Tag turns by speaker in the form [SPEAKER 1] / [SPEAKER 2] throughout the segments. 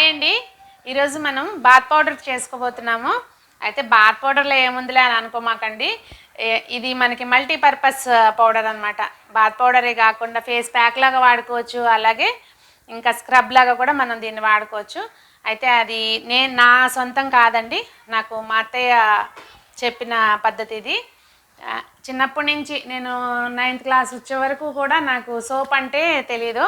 [SPEAKER 1] Hi అండి. ఈరోజు మనం బాత్ పౌడర్ చేసుకోబోతున్నాము. అయితే బాత్ పౌడర్లో ఏముందిలే అని అనుకోమాకండి. ఇది మనకి మల్టీపర్పస్ పౌడర్ అనమాట. బాత్ పౌడరే కాకుండా ఫేస్ ప్యాక్ లాగా వాడుకోవచ్చు, అలాగే ఇంకా స్క్రబ్ లాగా కూడా మనం దీన్ని వాడుకోవచ్చు. అయితే అది నా సొంతం కాదండి, నాకు మా అత్తయ్య చెప్పిన పద్ధతి ఇది. చిన్నప్పటి నుంచి నేను 9th క్లాస్ వచ్చే వరకు కూడా నాకు సోప్ అంటే తెలియదు.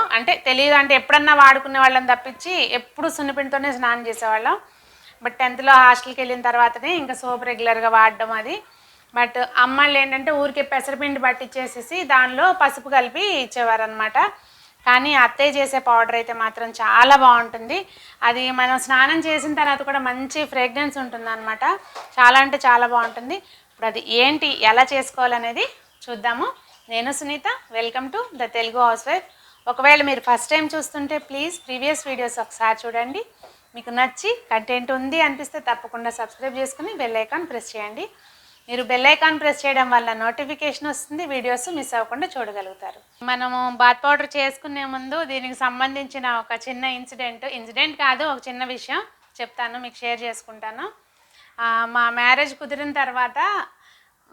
[SPEAKER 1] అంటే ఎప్పుడన్నా వాడుకునే వాళ్ళని తప్పించి ఎప్పుడు సున్నిపిండితోనే స్నానం చేసేవాళ్ళం. బట్ 10th హాస్టల్కి వెళ్ళిన తర్వాతనే ఇంకా సోప్ రెగ్యులర్గా వాడడం అది. బట్ అమ్మాళ్ళు ఏంటంటే ఊరికే పెసరపిండి పట్టించేసేసి దానిలో పసుపు కలిపి ఇచ్చేవారనమాట. కానీ అత్తయ్య చేసే పౌడర్ అయితే మాత్రం చాలా బాగుంటుంది. అది మనం స్నానం చేసిన తర్వాత కూడా మంచి ఫ్రేగ్రెన్స్ ఉంటుంది అనమాట. చాలా అంటే చాలా బాగుంటుంది. ఇప్పుడు అది ఏంటి, ఎలా చేసుకోవాలనేది చూద్దాము. నేను Sunitha, welcome to the Telugu housewife. ఒకవేళ మీరు ఫస్ట్ టైం చూస్తుంటే ప్లీజ్ ప్రీవియస్ వీడియోస్ ఒకసారి చూడండి. మీకు నచ్చి కంటెంట్ ఉంది అనిపిస్తే తప్పకుండా సబ్స్క్రైబ్ చేసుకుని బెల్ ఐకాన్ ప్రెస్ చేయండి. మీరు బెల్ ఐకాన్ ప్రెస్ చేయడం వల్ల నోటిఫికేషన్ వస్తుంది, వీడియోస్ మిస్ అవ్వకుండా చూడగలుగుతారు. మనము బాత్ పౌడర్ చేసుకునే ముందు దీనికి సంబంధించిన ఒక చిన్న ఇన్సిడెంట్ కాదు, ఒక చిన్న విషయం చెప్తాను, మీకు షేర్ చేసుకుంటాను. మా మ్యారేజ్ కుదిరిన తర్వాత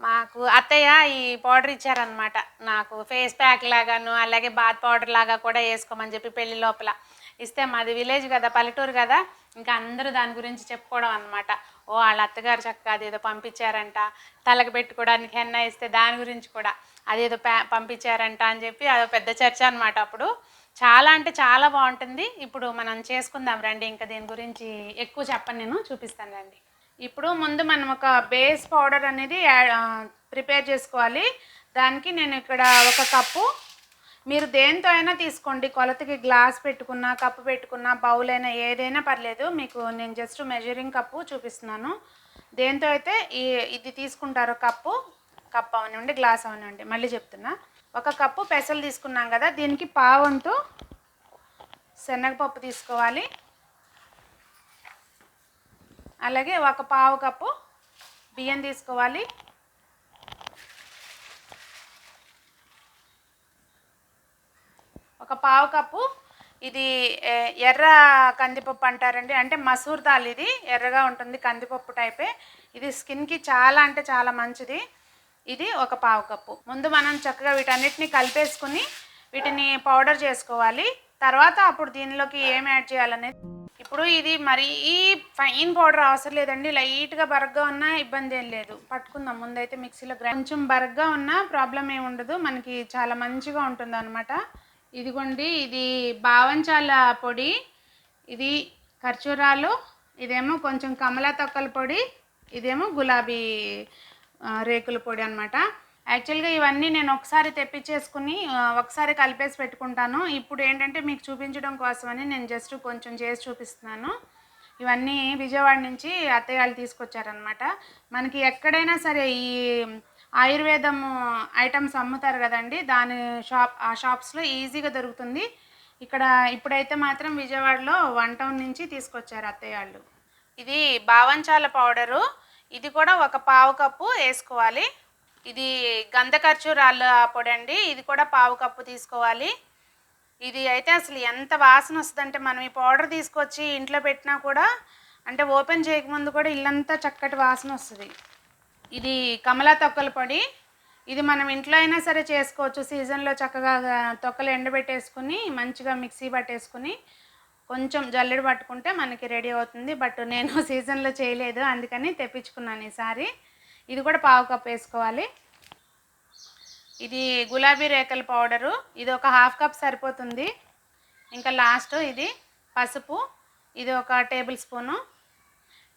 [SPEAKER 1] మాకు అత్తయ్య ఈ పౌడర్ ఇచ్చారనమాట. నాకు ఫేస్ ప్యాక్ లాగాను అలాగే బాత్ పౌడర్ లాగా కూడా వేసుకోమని చెప్పి పెళ్లి లోపల ఇస్తే, మాది విలేజ్ కదా, పల్లెటూరు కదా, ఇంకా అందరూ దాని గురించి చెప్పుకోవడం అనమాట. ఓ వాళ్ళ అత్తగారు చక్కగా అదేదో పంపించారంట, తలకు పెట్టుకోవడానికి హెన్న ఇస్తే దాని గురించి కూడా అదేదో పంపించారంట అని చెప్పి అదో పెద్ద చర్చ అనమాట. అప్పుడు చాలా అంటే చాలా బాగుంటుంది. ఇప్పుడు మనం చేసుకుందాం రండి. ఇంకా దీని గురించి ఎక్కువ చెప్పను, నేను చూపిస్తాను రండి. ఇప్పుడు ముందు మనం ఒక బేస్ పౌడర్ అనేది ప్రిపేర్ చేసుకోవాలి. దానికి నేను ఇక్కడ ఒక కప్పు, మీరు దేంతో అయినా తీసుకోండి, కొలతకి గ్లాస్ పెట్టుకున్నా, కప్పు పెట్టుకున్నా, బౌల్ అయినా ఏదైనా పర్లేదు. మీకు నేను జస్ట్ మెజరింగ్ కప్పు చూపిస్తున్నాను. దేంతో అయితే ఇది తీసుకుంటారో కప్పు అవనివ్వండి, గ్లాస్ అవనివ్వండి, మళ్ళీ చెప్తున్నా. ఒక కప్పు పెసలు తీసుకున్నాం కదా, దీనికి పావంతు శనగపప్పు తీసుకోవాలి. అలాగే ఒక పావు కప్పు బియ్యం తీసుకోవాలి. ఒక పావు కప్పు ఇది ఎర్ర కందిపప్పు అంటారండి, అంటే మసూర్ దాల్. ఇది ఎర్రగా ఉంటుంది, కందిపప్పు టైపే. ఇది స్కిన్కి చాలా అంటే చాలా మంచిది. ఇది ఒక పావు కప్పు. ముందు మనం చక్కగా వీటన్నిటిని కలిపేసుకుని వీటిని పౌడర్ చేసుకోవాలి. తర్వాత అప్పుడు దీనిలోకి ఏం యాడ్ చేయాలనేది. ఇప్పుడు ఇది మరీ ఫైన్ పౌడర్ అవసరం లేదండి, లైట్గా బరగ్గా ఉన్నా ఇబ్బంది ఏం లేదు. పట్టుకుందాం ముందైతే మిక్సీలో కొంచెం బరగ్గా ఉన్నా ప్రాబ్లం ఏమి ఉండదు, మనకి చాలా మంచిగా ఉంటుంది అనమాట. ఇదిగోండి, ఇది బావంచాల పొడి, ఇది ఖర్జూరాలు, ఇదేమో కొంచెం కమలా తొక్కల పొడి, ఇదేమో గులాబీ రేకుల పొడి అనమాట. యాక్చువల్గా ఇవన్నీ నేను ఒకసారి తెప్పించేసుకుని ఒకసారి కలిపేసి పెట్టుకుంటాను. ఇప్పుడు ఏంటంటే మీకు చూపించడం కోసమని నేను జస్ట్ కొంచెం చేసి చూపిస్తున్నాను. ఇవన్నీ విజయవాడ నుంచి అత్తయ్య వాళ్ళు తీసుకొచ్చారనమాట. మనకి ఎక్కడైనా సరే ఈ ఆయుర్వేదం ఐటమ్స్ అమ్ముతారు కదండి, ఆ షాప్స్లో ఈజీగా దొరుకుతుంది. ఇక్కడ ఇప్పుడైతే మాత్రం విజయవాడలో 1 టౌన్ నుంచి తీసుకొచ్చారు అత్తయ్య వాళ్ళు. ఇది బావంచాల పౌడరు, ఇది కూడా ఒక పావు కప్పు వేసుకోవాలి. ఇది గంధ ఖర్జూరాల పొడి అండి, ఇది కూడా పావు కప్పు తీసుకోవాలి. ఇది అయితే అసలు ఎంత వాసన వస్తుందంటే, మనం ఈ పౌడర్ తీసుకొచ్చి ఇంట్లో పెట్టినా కూడా, అంటే ఓపెన్ చేయకముందు కూడా ఇల్లంతా చక్కటి వాసన వస్తుంది. ఇది కమలా తొక్కల పొడి, ఇది మనం ఇంట్లో అయినా సరే చేసుకోవచ్చు. సీజన్లో చక్కగా తొక్కలు ఎండబెట్టేసుకుని మంచిగా మిక్సీ పట్టేసుకుని కొంచెం జల్లెడ పట్టుకుంటే మనకి రెడీ అవుతుంది. బట్ నేను సీజన్లో చేయలేదు, అందుకని తెప్పించుకున్నాను ఈసారి. ఇది కూడా పావు కప్పు వేసుకోవాలి. ఇది గులాబీ రేకల పౌడరు, ఇది ఒక హాఫ్ కప్ సరిపోతుంది. ఇంకా లాస్ట్ ఇది పసుపు, ఇది ఒక టేబుల్ స్పూను.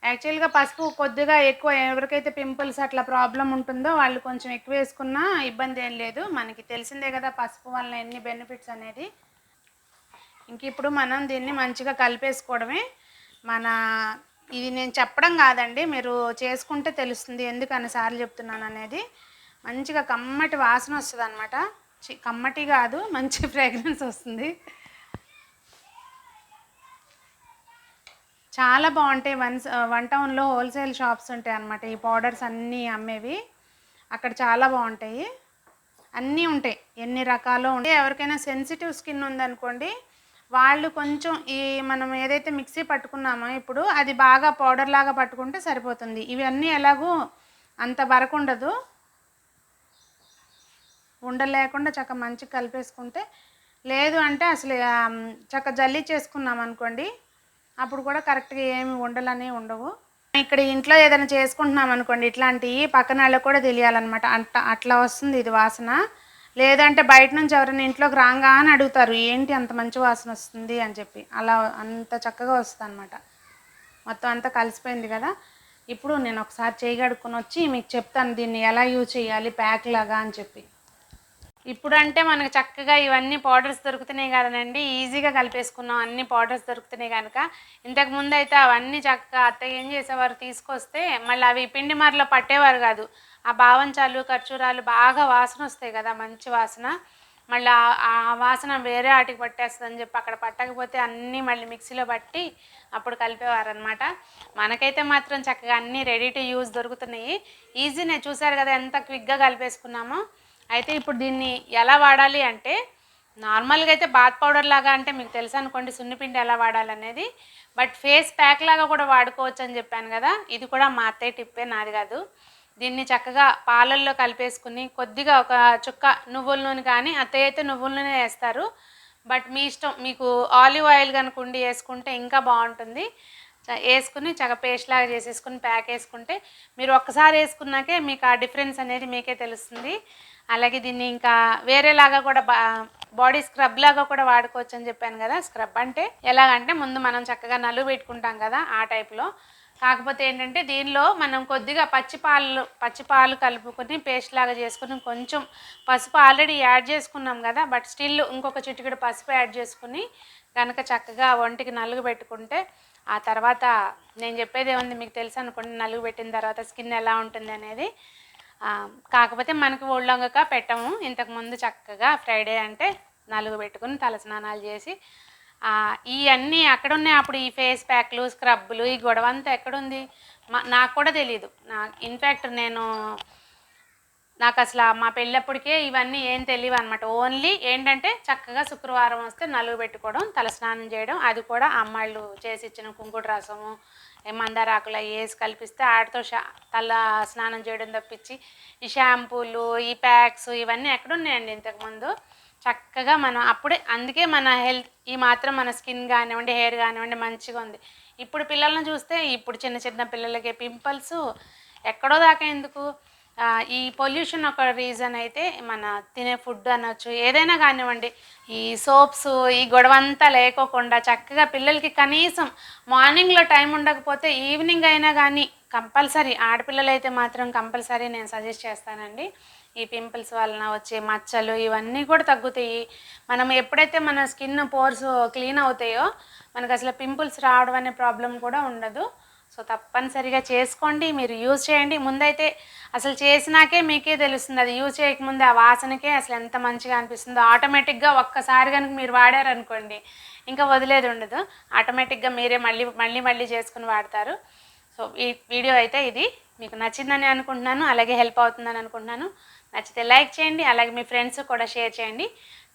[SPEAKER 1] యాక్చువల్గా పసుపు కొద్దిగా ఎక్కువ, ఎవరికైతే పింపుల్స్ అట్లా ప్రాబ్లం ఉంటుందో వాళ్ళు కొంచెం ఎక్కువ వేసుకున్నా ఇబ్బంది ఏం లేదు. మనకి తెలిసిందే కదా పసుపు వల్ల ఎన్ని బెనిఫిట్స్ అనేది. ఇంక ఇప్పుడు మనం దీన్ని మంచిగా కలిపేసుకోవడమే. ఇది నేను చెప్పడం కాదండి, మీరు చేసుకుంటే తెలుస్తుంది ఎందుకు అన్నిసార్లు చెప్తున్నాను అనేది. మంచిగా కమ్మటి వాసన వస్తుంది అనమాట. కమ్మటి కాదు, మంచి ఫ్రేగ్రెన్స్ వస్తుంది. చాలా బాగుంటాయి. 1 టౌన్లో హోల్సేల్ షాప్స్ ఉంటాయి అన్నమాట, ఈ పౌడర్స్ అన్నీ అమ్మేవి. అక్కడ చాలా బాగుంటాయి, అన్నీ ఉంటాయి, ఎన్ని రకాలు ఉంటాయి. ఎవరికైనా సెన్సిటివ్ స్కిన్ ఉందనుకోండి, వాళ్ళు కొంచెం ఈ మనం ఏదైతే మిక్సీ పట్టుకున్నామో ఇప్పుడు అది బాగా పౌడర్ లాగా పట్టుకుంటే సరిపోతుంది. ఇవన్నీ ఎలాగూ అంత బరకుండదు, ఉండలేకుండా చక్కగా మంచిగా కలిపేసుకుంటే, లేదు అంటే అసలు చక్కగా జల్లి చేసుకున్నాం అనుకోండి అప్పుడు కూడా కరెక్ట్గా ఏమి ఉండలనే ఉండవు. ఇక్కడ ఇంట్లో ఏదైనా చేసుకుంటున్నాం అనుకోండి ఇట్లాంటివి పక్కన వాళ్ళకి కూడా తెలియాలన్నమాట. అట్లా వస్తుంది ఇది వాసన. లేదంటే బయట నుంచి ఎవరైనా ఇంట్లోకి రాగా అని అడుగుతారు, ఏంటి అంత మంచి వాసన వస్తుంది అని చెప్పి. అలా అంత చక్కగా వస్తుంది అనమాట. మొత్తం అంతా కలిసిపోయింది కదా. ఇప్పుడు నేను ఒకసారి చేయి కడుక్కొని వచ్చి మీకు చెప్తాను దీన్ని ఎలా యూజ్ చేయాలి ప్యాక్ లాగా అని చెప్పి. ఇప్పుడు అంటే మనకు చక్కగా ఇవన్నీ పౌడర్స్ దొరుకుతున్నాయి కదనండి, ఈజీగా కలిపేసుకున్నాం. అన్ని పౌడర్స్ దొరుకుతున్నాయి కనుక. ఇంతకుముందు అయితే అవన్నీ చక్కగా అత్తయ్య ఏం చేసేవారు, తీసుకొస్తే మళ్ళీ అవి పిండి మరలో పట్టేవారు కాదు. ఆ బావంచాలు ఖర్చూరాలు బాగా వాసన వస్తాయి కదా, మంచి వాసన. మళ్ళీ ఆ వాసన వేరే ఆటికి పట్టేస్తుందని చెప్పి అక్కడ పట్టకపోతే అన్నీ మళ్ళీ మిక్సీలో పట్టి అప్పుడు కలిపేవారు అనమాట. మనకైతే మాత్రం చక్కగా అన్నీ రెడీ టు యూజ్ దొరుకుతున్నాయి. ఈజీనే, చూసారు కదా ఎంత క్విక్గా కలిపేసుకున్నామో. అయితే ఇప్పుడు దీన్ని ఎలా వాడాలి అంటే, నార్మల్గా అయితే బాత్ పౌడర్ లాగా అంటే మీకు తెలుసు అనుకోండి సున్నిపిండి ఎలా వాడాలనేది. బట్ ఫేస్ ప్యాక్ లాగా కూడా వాడుకోవచ్చు అని చెప్పాను కదా. ఇది కూడా మా అత్తయ్య టిప్పే, నాది కాదు. దీన్ని చక్కగా పాలల్లో కలిపేసుకుని కొద్దిగా ఒక చుక్క నువ్వుల నూనె, కానీ అత్తయ్య అయితే నువ్వుల నూనె వేస్తారు. బట్ మీ ఇష్టం, మీకు ఆలివ్ ఆయిల్ కనుక ఉండి వేసుకుంటే ఇంకా బాగుంటుంది. వేసుకుని చక్కగా పేస్ట్ లాగా చేసేసుకుని ప్యాక్ వేసుకుంటే మీరు ఒక్కసారి వేసుకున్నాకే మీకు ఆ డిఫరెన్స్ అనేది మీకే తెలుస్తుంది. అలాగే దీన్ని ఇంకా వేరేలాగా కూడా బాడీ స్క్రబ్ లాగా కూడా వాడుకోవచ్చు అని చెప్పాను కదా. స్క్రబ్ అంటే ఎలాగంటే ముందు మనం చక్కగా నలుగు పెట్టుకుంటాం కదా ఆ టైప్లో. కాకపోతే ఏంటంటే దీనిలో మనం కొద్దిగా పచ్చిపాలు కలుపుకొని పేస్ట్ లాగా చేసుకుని, కొంచెం పసుపు ఆల్రెడీ యాడ్ చేసుకున్నాం కదా, బట్ స్టిల్ ఇంకొక చిటికెడు పసుపు యాడ్ చేసుకుని కనుక చక్కగా ఒంటికి నలుగు పెట్టుకుంటే, ఆ తర్వాత నేను చెప్పేది ఏముంది మీకు తెలుసు అనుకోండి, నలుగు పెట్టిన తర్వాత స్కిన్ ఎలా ఉంటుంది అనేది. కాకపోతే మనకి ఒళ్ళొంగక పెట్టము. ఇంతకుముందు చక్కగా ఫ్రైడే అంటే నలుగు పెట్టుకుని తలస్నానాలు చేసి ఇవన్నీ ఎక్కడున్నాయి అప్పుడు, ఈ ఫేస్ ప్యాక్లు స్క్రబ్బులు ఈ గొడవ అంతా ఎక్కడుంది నాకు కూడా తెలీదు. ఇన్ఫ్యాక్ట్ నాకు అసలు మా పెళ్ళప్పటికే ఇవన్నీ ఏం తెలియవు అనమాట. ఓన్లీ ఏంటంటే చక్కగా శుక్రవారం వస్తే నలుగు పెట్టుకోవడం, తలస్నానం చేయడం, అది కూడా అమ్మాళ్ళు చేసి ఇచ్చిన కుంకుడు రసము మందారాకులు వేసి కలిపిస్తే ఆడితో తల స్నానం చేయడం తప్పించి ఈ షాంపూలు ఈ ప్యాక్స్ ఇవన్నీ ఎక్కడున్నాయండి ఇంతకుముందు. చక్కగా మనం అప్పుడే, అందుకే మన హెల్త్ ఈ మాత్రం మన స్కిన్ కానివ్వండి హెయిర్ కానివ్వండి మంచిగా ఉంది. ఇప్పుడు పిల్లలను చూస్తే ఇప్పుడు చిన్న చిన్న పిల్లలకి పింపుల్స్ ఎక్కడో దాకా ఎందుకు, ఈ పొల్యూషన్ ఒక రీజన్ అయితే, మన తినే ఫుడ్ అనొచ్చు ఏదైనా కానివ్వండి, ఈ సోప్స్ ఈ గొడవంతా లేకోకుండా చక్కగా పిల్లలకి కనీసం మార్నింగ్లో టైం ఉండకపోతే ఈవినింగ్ అయినా కానీ కంపల్సరీ, ఆడపిల్లలు అయితే మాత్రం కంపల్సరీ నేను సజెస్ట్ చేస్తానండి. ఈ పింపుల్స్ వలన వచ్చే మచ్చలు ఇవన్నీ కూడా తగ్గుతాయి. మనం ఎప్పుడైతే మన స్కిన్ పోర్స్ క్లీన్ అవుతాయో మనకు అసలు పింపుల్స్ రావడం అనే ప్రాబ్లం కూడా ఉండదు. సో తప్పనిసరిగా చేసుకోండి, మీరు యూజ్ చేయండి. ముందైతే అసలు చేసినాకే మీకే తెలుస్తుంది, అది యూజ్ చేయకముందే ఆ వాసనకే అసలు ఎంత మంచిగా అనిపిస్తుందో. ఆటోమేటిక్గా ఒక్కసారి కనుక మీరు వాడారనుకోండి ఇంకా వదిలేది ఉండదు. ఆటోమేటిక్గా మీరే మళ్ళీ చేసుకుని వాడతారు. సో ఈ వీడియో అయితే ఇది మీకు నచ్చిందని అనుకుంటున్నాను, అలాగే హెల్ప్ అవుతుందని అనుకుంటున్నాను. నచ్చితే లైక్ చేయండి, అలాగే మీ ఫ్రెండ్స్ కూడా షేర్ చేయండి.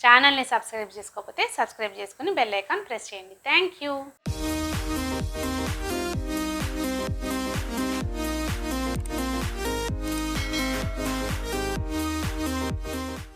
[SPEAKER 1] ఛానల్ని సబ్స్క్రైబ్ చేసుకోకపోతే సబ్స్క్రైబ్ చేసుకుని బెల్ ఐకాన్ ప్రెస్ చేయండి. Thank you.